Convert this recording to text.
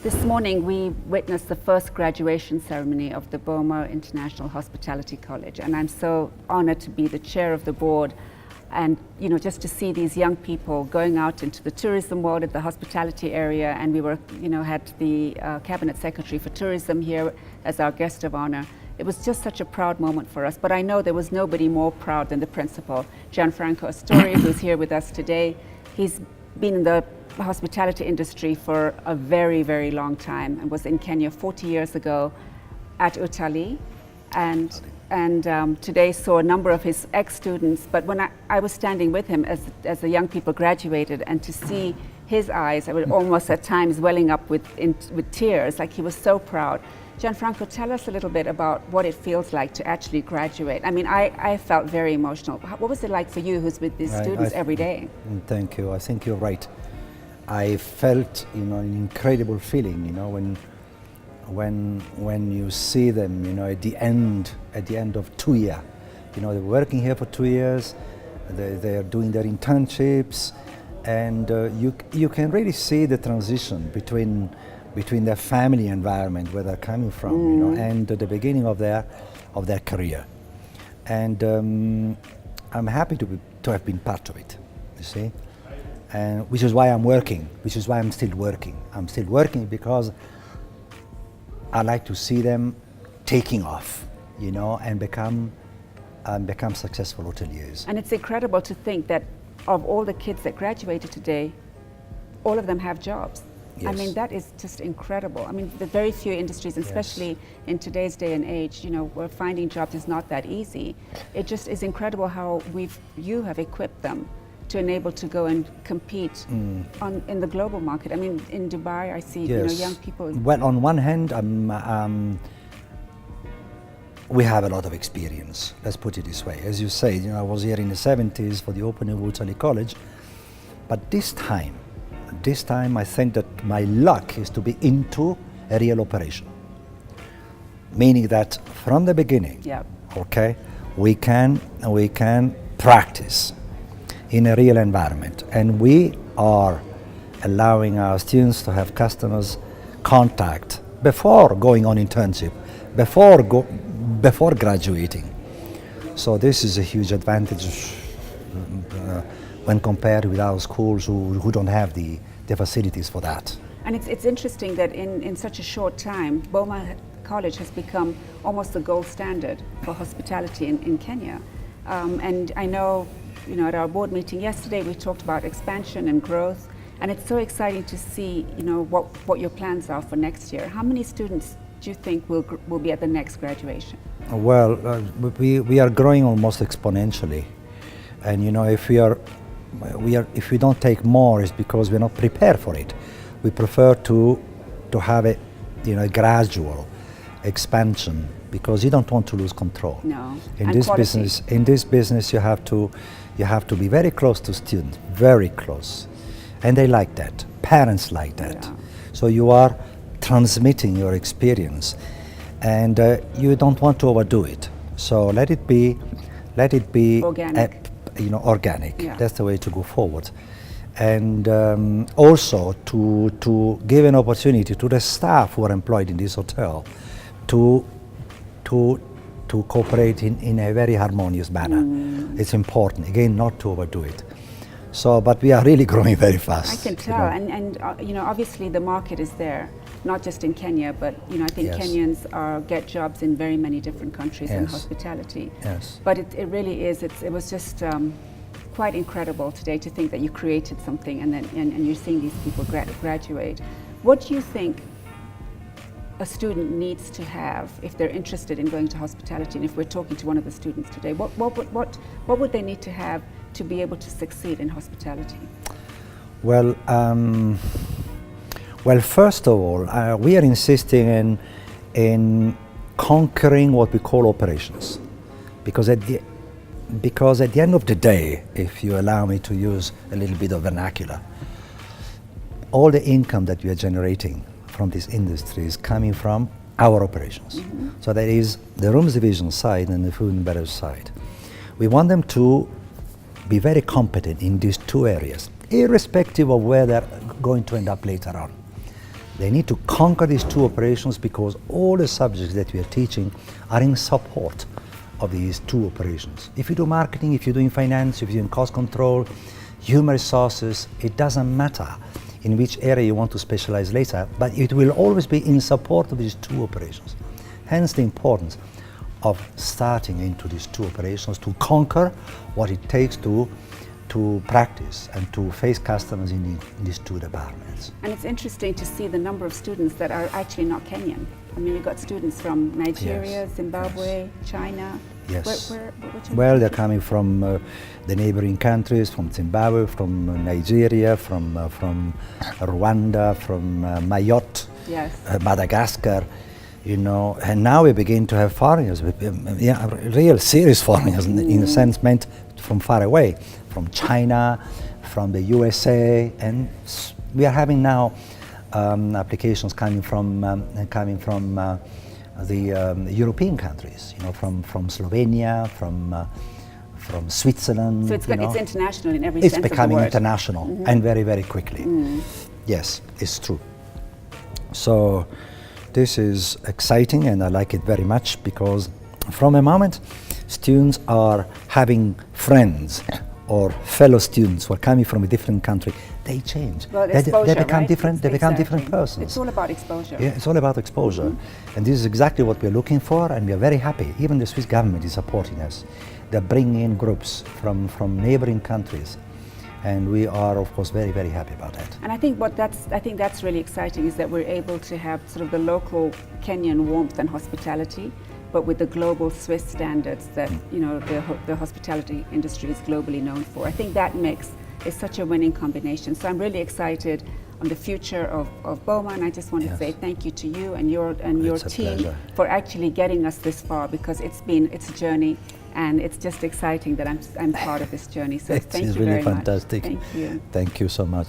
This morning we witnessed the first graduation ceremony of the Boma International Hospitality College, and I'm so honored to be the chair of the board and just to see these young people going out into the tourism world at the hospitality area. And we were had the cabinet secretary for tourism here as our guest of honor. It was just such a proud moment for us, but I know there was nobody more proud than the principal, Gianfranco Astori, who's here with us today. He's been in the hospitality industry for a very, very long time and was in Kenya 40 years ago at Utalii, and today saw a number of his ex-students. But when I was standing with him as the young people graduated, and to see his eyes, I was almost at times welling up with tears, like he was so proud. Gianfranco, tell us a little bit about what it feels like to actually graduate. I mean, I felt very emotional. What was it like for you, who's with these students every day? Thank you. I think you're right. I felt, an incredible feeling, when you see them, at the end of 2 years. They're working here for 2 years. They're doing their internships, and you can really see the transition between their family environment, where they're coming from, and the beginning of their career. And I'm happy to have been part of it. You see. And which is why I'm working, which is why I'm still working. I'm still working because I like to see them taking off, and become successful hoteliers. And it's incredible to think that of all the kids that graduated today, all of them have jobs. Yes. I mean, that is just incredible. I mean, the very few industries, especially in today's day and age, where finding jobs is not that easy. It just is incredible how you have equipped them to enable to go and compete in the global market. I mean, in Dubai, I see young people. Well, on one hand, we have a lot of experience. Let's put it this way. As you say, I was here in the 70s for the opening of Hospitality College, but this time, I think that my luck is to be into a real operation, meaning that from the beginning, we can practice in a real environment, and we are allowing our students to have customers contact before going on internship, before graduating. So this is a huge advantage when compared with our schools who don't have the facilities for that. And it's interesting that in such a short time, Boma College has become almost the gold standard for hospitality in Kenya. And I know, at our board meeting yesterday, we talked about expansion and growth, and it's so exciting to see, what your plans are for next year. How many students do you think will be at the next graduation? Well, we are growing almost exponentially, and if we don't take more, it's because we're not prepared for it. We prefer to have a gradual expansion, because you don't want to lose control. No. In this business, you have to be very close to students, very close, and they like that. Parents like that. Yeah. So you are transmitting your experience, and you don't want to overdo it. So let it be organic. Organic. Yeah. That's the way to go forward. And also to give an opportunity to the staff who are employed in this hotel to cooperate in a very harmonious manner. It's important, again, not to overdo it. So, but we are really growing very fast. I can tell, and obviously the market is there, not just in Kenya, but I think Kenyans get jobs in very many different countries in hospitality. Yes. But it really is. It was just quite incredible today to think that you created something, and you're seeing these people graduate. What do you think a student needs to have if they're interested in going to hospitality? And if we're talking to one of the students today, what would they need to have to be able to succeed in hospitality? Well, first of all, we are insisting in conquering what we call operations, because at the end of the day, if you allow me to use a little bit of vernacular, all the income that we are generating from this industry is coming from our operations. So that is the rooms division side and the food and beverage side. We want them to be very competent in these two areas, irrespective of where they're going to end up later on. They need to conquer these two operations because all the subjects that we are teaching are in support of these two operations. If you do marketing, if you're doing finance, if you're doing cost control, human resources, it doesn't matter in which area you want to specialize later, but it will always be in support of these two operations. Hence the importance of starting into these two operations to conquer what it takes to practice and to face customers in these two departments. And it's interesting to see the number of students that are actually not Kenyan. I mean, you've got students from Nigeria, Yes. Zimbabwe, China. Yes. Which Well, they're coming from the neighboring countries, from Zimbabwe, from Nigeria, from Rwanda, from Mayotte, Yes. Madagascar, you know, and now we begin to have foreigners, real serious foreigners in a sense meant from far away, from China, from the USA, and we are having now applications coming from the European countries, you know, from Slovenia, from Switzerland. So it's international in every It's sense of the becoming word. international and very, very quickly. Yes, it's true. So this is exciting and I like it very much because from a moment students are having friends or fellow students who are coming from a different country, they change. Well, they become right? different. They become different Exactly. persons. It's all about exposure. Yeah, it's all about exposure. And this is exactly what we're looking for, and we are very happy. Even the Swiss government is supporting us. They're bringing in groups from neighboring countries. And we are, of course, very, very happy about that. And I think that's really exciting is that we're able to have sort of the local Kenyan warmth and hospitality, but with the global Swiss standards that you know the hospitality industry is globally known for. I think that mix is such a winning combination. So I'm really excited on the future of Boma, and I just want to say thank you to you and your It's a team pleasure. for actually getting us this far, because it's a journey, and it's just exciting that I'm part of this journey. So thank you really very fantastic. much. Thank you. Thank you so much.